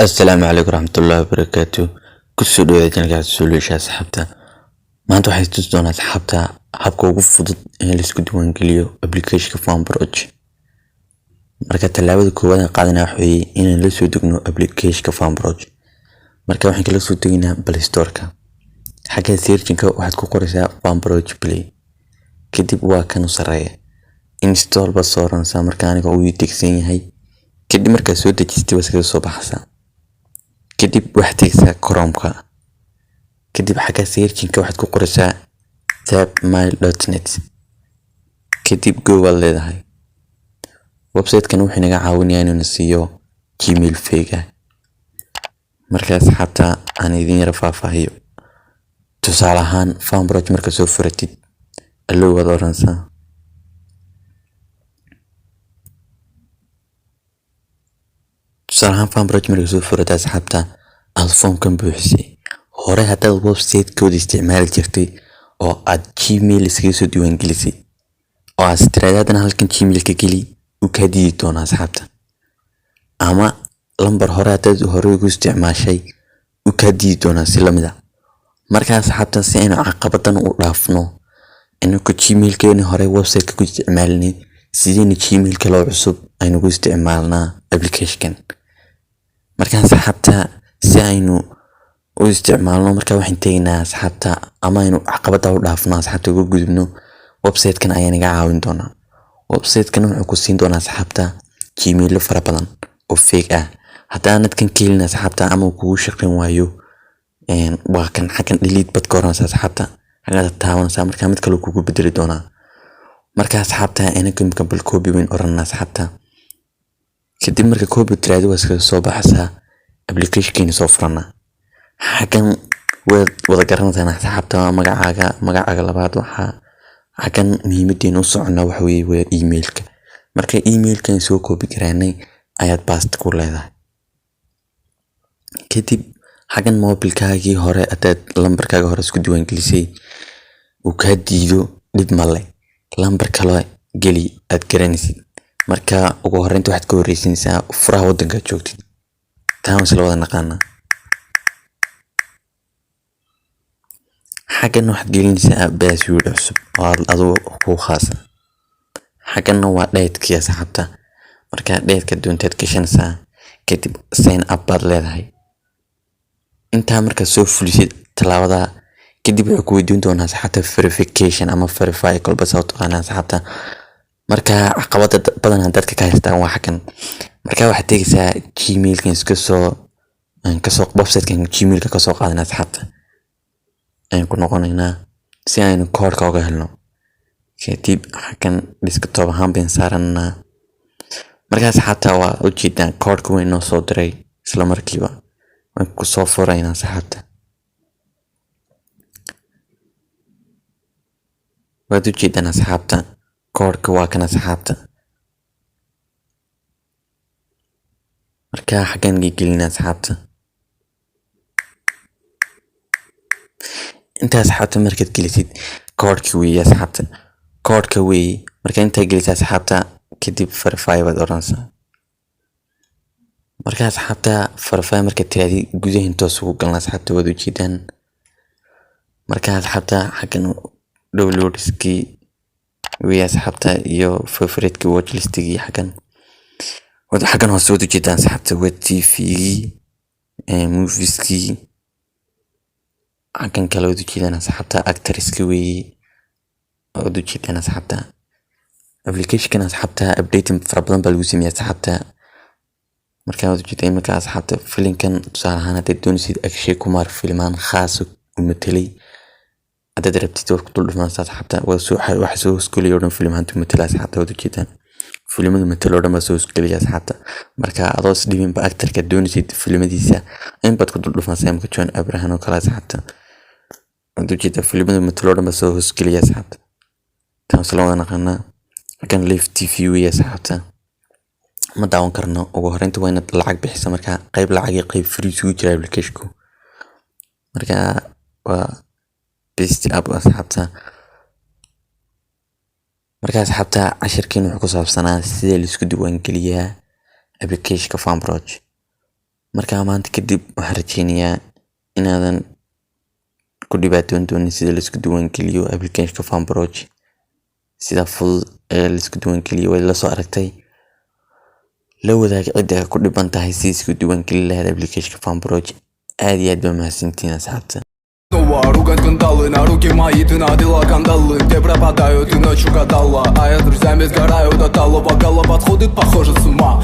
السلام عليكم ورحمة الله وبركاته. kusoo dhawaada channelka Solution asxaabta. Maanta waxay tusi doonaa asxaabta habka ugu fudud ee la isku diiwaangeliyo application FarmBroch. Marka talaabada koowaad aan qaadanaa waxa weeye inaan la soo degno application FarmBroch. Marka waxaan kala soo degnaa Play Store-ka. Xagga searching-ka waxaad ku qoraysaa FarmBroch Play. Kadib waa kan u sareeya. Install ba sooranaysaa marka aniga uu degsan yahay. Kadib marka soo dejistay waxa soo baxaysaa. kadib waxaad tegaysaa Chrome-ka. kadib xagga searching-ka waxaad ku qoraysaa tabmail.net. kadib go waad leedahay. website-kan wuxuu naga caawinayaa inuu siiyo Gmail fake ah. markaas xataa aan idin yara faahfaahiyo. tusaale ahaan FarmBroch marka soo furatid allow waad oranaysaa. tusaale ahaan FarmBroch marka soo furatid asxaabta aad foomkan buuxisay. hore haddaad website-kooda isticmaali jirtay oo aad Gmail iskaga soo diiwaangelisay oo aad tiraahdo halkan Gmail ka geli uu ka diidi doonaa asxaabta. ama lambar hore haddaad hore ugu isticmaashay uu ka diidi doonaa si lamid ah. markaa asxaabta si aynu caqabadan u dhaafno inuu Gmail-keeni hore website-ka ku isticmaalinay sideen Gmail kale oo cusub aynu ku isticmaalnaa application-kan. markaa asxaabta si aynu u isticmaalno marka waxaan tegnaa asxaabta ama aynu caqabada u dhaafno asxaabta ugu gudubno website-kan ayaa naga caawin doona. website-kan wuxuu ku siin doonaa asxaabta Gmail fara badan oo fake ah. haddaanad kan kelin asxaabta ama kugu shaqeyn waayo waa kan xakan delete bad ka oranaysaa asxaabta xagga taabanaysaa marka mid kale kugu bedeli doonaa. marka asxaabta inaga bal copy weyn oranaysaa asxaabta. kadib marka copy tiraahdo waa iska soo baxaysaa application-keeni soo furana. xagan wada garanaysaa asxaabta magacaaga labaad waxa xagan muhiimadeen u socona waxa weeye waa email-ka. marka email-kan soo copy garaynay ayaad paste ku leedahay. kadib xagan mobile-kaagii hore hadaad lambarkaaga hore isku diiwaangelisay uu ka diido dhib male lambar kale geli aad garanaysid. marka ugu horreynta waxaad ka horreysinaysaa furaha waddanka joogtid. taan isla wada naqaana. xagan waxaad gelinaysaa password cusub oo adigu ku khaasa. xaganna waa date-kii asxaabta. marka date-ka doontaad gashanaysaa kadib sign up baad leedahay. intaa marka soo fulisid talaabada kadib wuxuu ku weydiin doonaa asxaabta verification ama verify kolba soo taqaana asxaabta. marka caqabada badan dadka ka haystaan waa xagan. marka waxaad tegaysaa Gmail-kan kasoo website-kan Gmail-ka kasoo qaadanaa asxaabta. ayaan ku noqonaynaa si aynu koodhka uga helno. kadib xagan desktop ahaan baan saaranaa. markaas xataa waa ujeedaan koodhka weyn noo soo diray isla markiiba waan ku soo furaynaa asxaabta. waad ujeedaan asxaabta koodhka waa kan asxaabta. marka xagan gelinaa asxaabta. intaas asxaabta markaad gelisid koodhka weeye asxaabta. koodhka weeye marka intaa gelisaa asxaabta kadib verify baad oranaysaa. marka asxaabta verify marka tiraadi gudaha intoos ugu galna asxaabta waad ujeedaan. marka asxaabta xagan downloadskii weeye asxaabta iyo favorite-kii watchlist-gii xagan hoose waad ujeedaan asxaabta waa TV-gii movies-kii xagan kale waad ujeedaan asxaabta actors-kii weeye waad ujeedaan asxaabta. application-kan asxaabta updating fara badan baa lagu sameeyaa asxaabta. marka waad ujeedaan marka asxaabta filimkan tusaale ahaan haddaad doonaysid Akshay Kumar filmaan khaas u matelay haddaad rabtid oo ku dul dhufanaysaa asxaabta waxa soo hosgelaya oo dhan filmaanta matala asxaabta waad ujeedaan. filimada matala oo dhan baa soo hosgelaya asxaabta. marka adoo is dhibinba actor-ka doonaysid filimadiisa in baad ku dul dhufanaysaa imka John Abraham oo kale asxaabta. waad ujeedaa filimada matala oo dhan baa soo hosgelaya asxaabta. taan isla wada naqaanaa. xagan live TV weeye asxaabta. ma daawan karno ugu horreynta waa inaad lacag bixisa. marka qayb lacag iyo qayb free isugu jira application-ku. marka waa best app asxaabta. marka asxaabta cashirkeen wuxuu ku saabsanaa sida la isku diiwaangeliyaa application-ka FarmBroch. markaa maanta kadib waxaan rajeynayaa inaadan ku dhibaatoon doonin sida laisku diiwaangeliyo applicationka FarmBroch. sida fudud ee laisku diiwaangeliyo way la soo aragtay. la wadaag cidda ku dhiban tahay si isku diiwaangeli lahayd applicationka FarmBroch. aad iyo aad baa mahadsantihiin asxaabta. Ругать скандалы, на руки мои ты надела кандалы. Где пропадаю, ты ночью гадала, а я с друзьями сгораю до талого. Голова подходит, похоже, с ума.